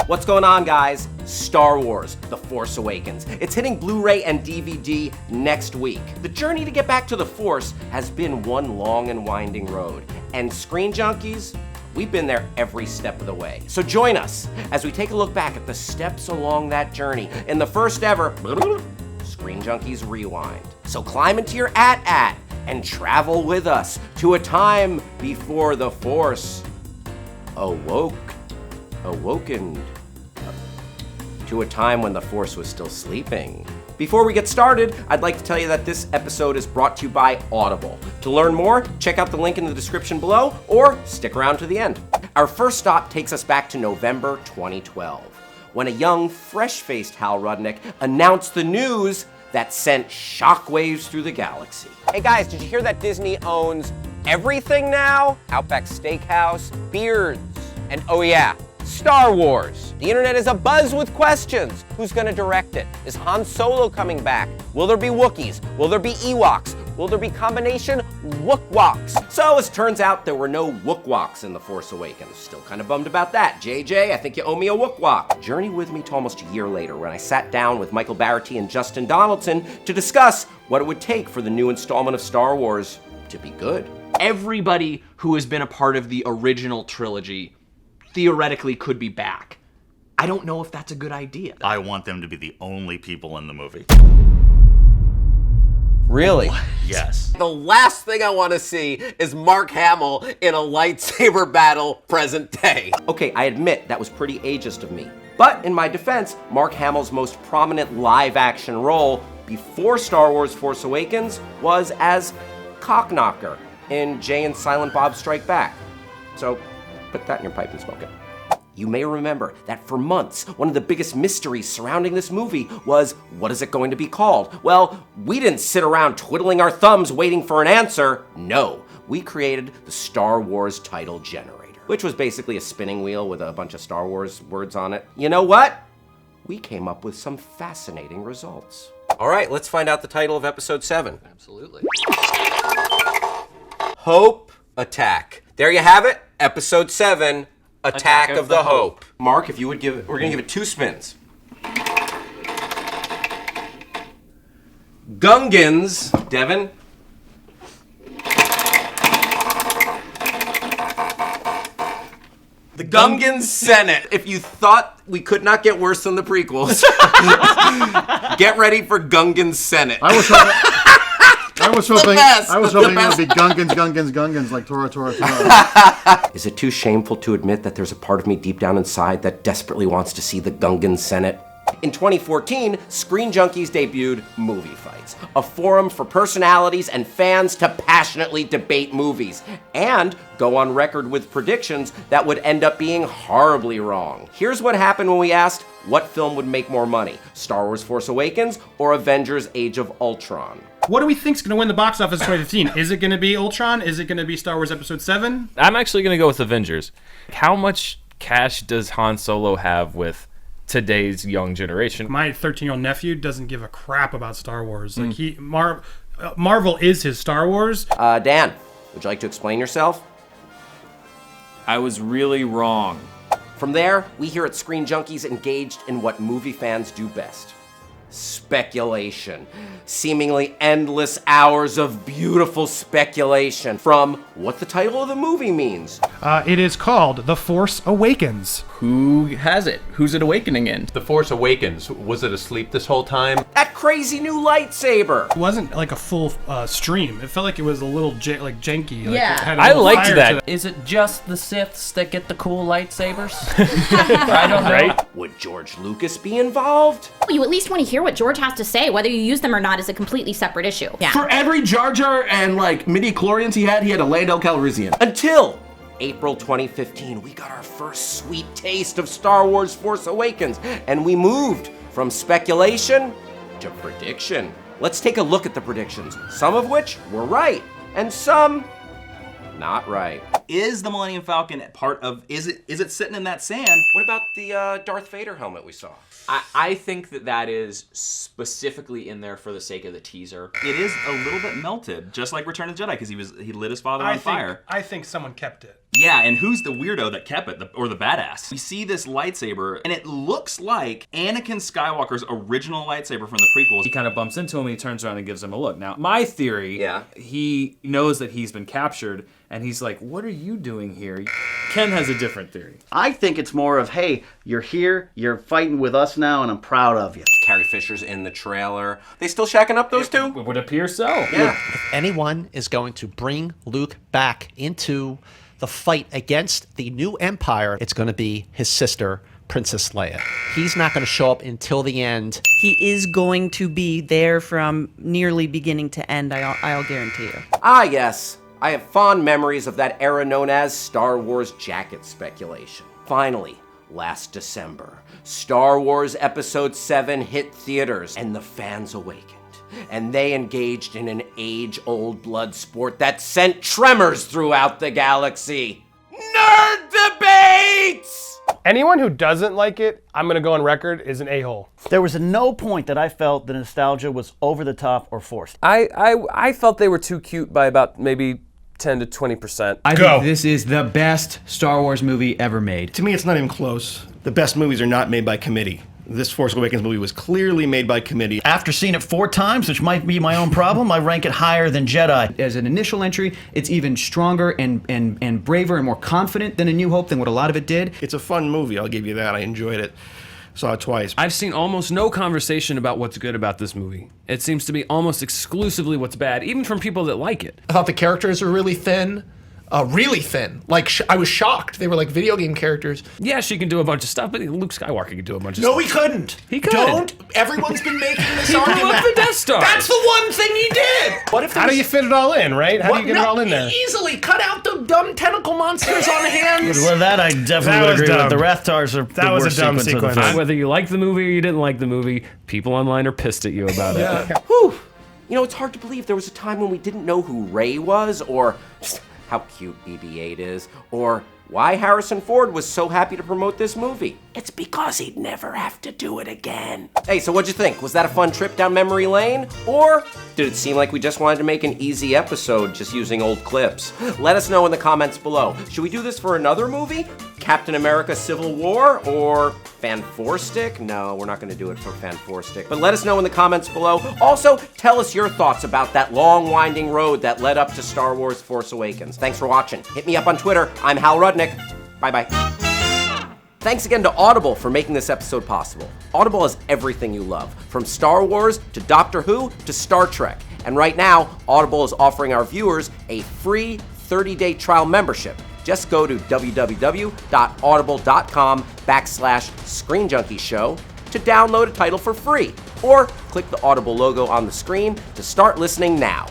What's going on, guys? Star Wars, The Force Awakens. It's hitting Blu-ray and DVD next week. The journey to get back to the Force has been one long and winding road. And Screen Junkies, we've been there every step of the way. So join us as we take a look back at the steps along that journey in the first ever Screen Junkies Rewind. So climb into your AT-AT and travel with us to a time before the Force awoken, to a time when the Force was still sleeping. Before we get started, I'd like to tell you that this episode is brought to you by Audible. To learn more, check out the link in the description below, or stick around to the end. Our first stop takes us back to November 2012, when a young, fresh-faced Hal Rudnick announced the news that sent shockwaves through the galaxy. Hey guys, did you hear that Disney owns everything now? Outback Steakhouse, Beards, and oh yeah, Star Wars. The internet is abuzz with questions. Who's gonna direct it? Is Han Solo coming back? Will there be Wookiees? Will there be Ewoks? Will there be combination Wookwoks? So as turns out, there were no Wookwoks in The Force Awakens. Still kind of bummed about that. JJ, I think you owe me a Wookwok. Journey with me to almost a year later when I sat down with Michael Barrety and Justin Donaldson to discuss what it would take for the new installment of Star Wars to be good. Everybody who has been a part of the original trilogy theoretically could be back. I don't know if that's a good idea. I want them to be the only people in the movie. Really? Yes. The last thing I want to see is Mark Hamill in a lightsaber battle present day. Okay, I admit that was pretty ageist of me. But in my defense, Mark Hamill's most prominent live-action role before Star Wars Force Awakens was as Cockknocker in Jay and Silent Bob Strike Back. So put that in your pipe and smoke it. You may remember that for months, one of the biggest mysteries surrounding this movie was, what is it going to be called? Well, we didn't sit around twiddling our thumbs waiting for an answer. No, we created the Star Wars title generator, which was basically a spinning wheel with a bunch of Star Wars words on it. You know what? We came up with some fascinating results. All right, let's find out the title of episode 7. Absolutely. Hope Attack. There you have it, episode 7. Attack of the Hope. Mark, if you would give it, we're gonna give it 2 spins. Gungans, Devin. The Gungan Senate. If you thought we could not get worse than the prequels, get ready for Gungan Senate. I was hoping it would be Gungans, like Tora. Is it too shameful to admit that there's a part of me deep down inside that desperately wants to see the Gungan Senate? In 2014, Screen Junkies debuted Movie Fights, a forum for personalities and fans to passionately debate movies and go on record with predictions that would end up being horribly wrong. Here's what happened when we asked what film would make more money, Star Wars Force Awakens or Avengers Age of Ultron? What do we think's going to win the box office in 2015? Is it going to be Ultron? Is it going to be Star Wars Episode 7? I'm actually going to go with Avengers. How much cash does Han Solo have with today's young generation? My 13-year-old nephew doesn't give a crap about Star Wars. Like Marvel is his Star Wars. Dan, would you like to explain yourself? I was really wrong. From there, we here at Screen Junkies engaged in what movie fans do best. Speculation. Seemingly endless hours of beautiful speculation from what the title of the movie means. It is called The Force Awakens. Who has it? Who's it awakening in? The Force Awakens. Was it asleep this whole time? That crazy new lightsaber. It wasn't like a full stream. It felt like it was a little janky. Like Yeah. it had a I little liked fire that. to it. Is it just the Siths that get the cool lightsabers? I don't know. Right? Would George Lucas be involved? You at least want to hear what George has to say. Whether you use them or not is a completely separate issue. Yeah. For every Jar Jar and like midi-chlorians he had a Lando Calrissian. Until April 2015, we got our first sweet taste of Star Wars Force Awakens, and we moved from speculation to prediction. Let's take a look at the predictions, some of which were right, and some not right. Is the Millennium Falcon part of, is it sitting in that sand? What about the Darth Vader helmet we saw? I think that is specifically in there for the sake of the teaser. It is a little bit melted, just like Return of the Jedi, because he lit his father on fire. I think someone kept it. Yeah, and who's the weirdo that kept it, or the badass? We see this lightsaber, and it looks like Anakin Skywalker's original lightsaber from the prequels. He kind of bumps into him, and he turns around and gives him a look. Now, my theory, he knows that he's been captured, and he's like, what are you doing here? Ken has a different theory. I think it's more of, hey, you're here, you're fighting with us now, and I'm proud of you. Carrie Fisher's in the trailer. They still shacking up, those two? It would appear so. Yeah. If anyone is going to bring Luke back into the fight against the new Empire, it's going to be his sister, Princess Leia. He's not going to show up until the end. He is going to be there from nearly beginning to end, I'll guarantee you. Ah, yes. I have fond memories of that era known as Star Wars jacket speculation. Finally, last December, Star Wars Episode 7 hit theaters, and the fans awakened. And they engaged in an age-old blood sport that sent tremors throughout the galaxy. Nerd debates! Anyone who doesn't like it, I'm gonna go on record, is an a-hole. There was no point that I felt the nostalgia was over the top or forced. I felt they were too cute by about maybe 10 to 20%. I think this is the best Star Wars movie ever made. To me, it's not even close. The best movies are not made by committee. This Force Awakens movie was clearly made by committee. After seeing it 4 times, which might be my own problem, I rank it higher than Jedi. As an initial entry, it's even stronger and braver and more confident than A New Hope, than what a lot of it did. It's a fun movie, I'll give you that. I enjoyed it. Saw it twice. I've seen almost no conversation about what's good about this movie. It seems to be almost exclusively what's bad, even from people that like it. I thought the characters were really thin. Really thin. Like, I was shocked. They were like video game characters. Yeah, she can do a bunch of stuff, but Luke Skywalker can do a bunch of No, stuff. he couldn't. He could. Don't. Everyone's been making this He blew argument. up the Death Star. That's the one thing he did. What if How do you fit it all in, right? How do you get it all in there? Easily. Cut out the dumb tentacle monsters on the hands. Well, that I definitely would agree with. The Rathars are the worst sequence of the film. Whether you like the movie or you didn't like the movie, people online are pissed at you about it. Whew. You know, it's hard to believe there was a time when we didn't know who Rey was, or just how cute BB-8 is, or why Harrison Ford was so happy to promote this movie. It's because he'd never have to do it again. Hey, so what'd you think? Was that a fun trip down memory lane? Or did it seem like we just wanted to make an easy episode just using old clips? Let us know in the comments below. Should we do this for another movie? Captain America Civil War, or Fan 4-Stick? No, we're not gonna do it for Fan 4-Stick, but let us know in the comments below. Also, tell us your thoughts about that long winding road that led up to Star Wars Force Awakens. Thanks for watching. Hit me up on Twitter. I'm Hal Rudnick. Bye-bye. Thanks again to Audible for making this episode possible. Audible has everything you love, from Star Wars to Doctor Who to Star Trek. And right now, Audible is offering our viewers a free 30-day trial membership. Just go to www.audible.com/ScreenJunkies Show to download a title for free, or click the Audible logo on the screen to start listening now.